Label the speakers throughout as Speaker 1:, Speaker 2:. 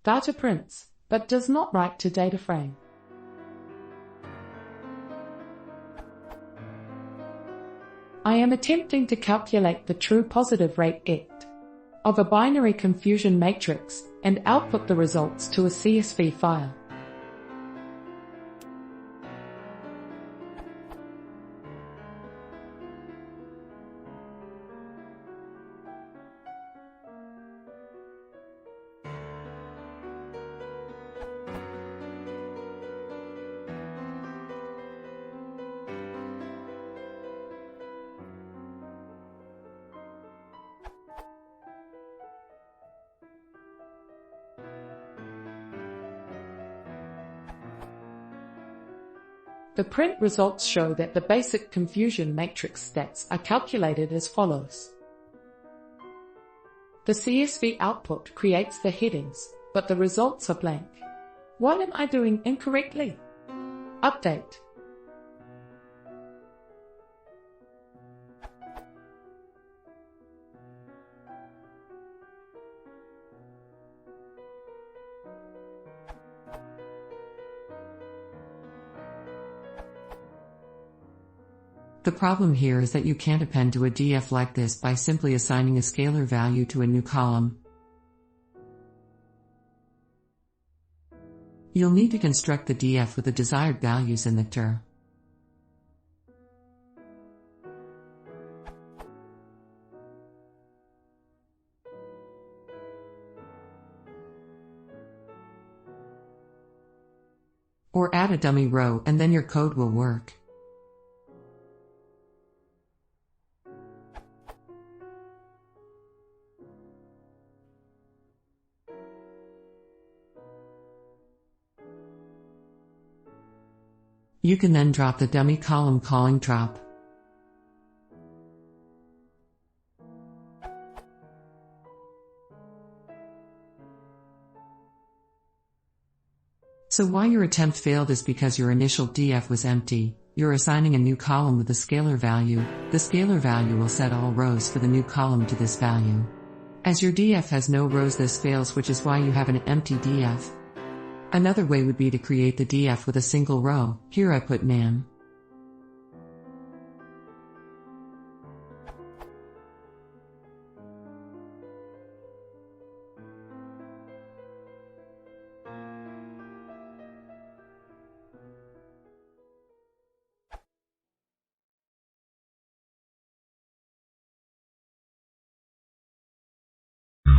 Speaker 1: Data prints, but does not write to data frame. I am attempting to calculate the true positive rate ECT of a binary confusion matrix and output the results to a CSV file. The print results show that the basic confusion matrix stats are calculated as follows. The CSV output creates the headings, but the results are blank. What am I doing incorrectly? Update.
Speaker 2: The problem here is that you can't append to a DF like this by simply assigning a scalar value to a new column. You'll need to construct the DF with the desired values in the dir. Or add a dummy row and then your code will work. You can then drop the dummy column calling drop. So why your attempt failed is because your initial DF was empty. You're assigning a new column with a scalar value. The scalar value will set all rows for the new column to this value. As your DF has no rows, this fails, which is why you have an empty DF. Another way would be to create the DF with a single row. Here I put nam.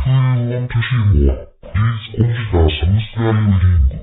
Speaker 3: Beethoven 투시 모아. Please 공시가 3수야 요일인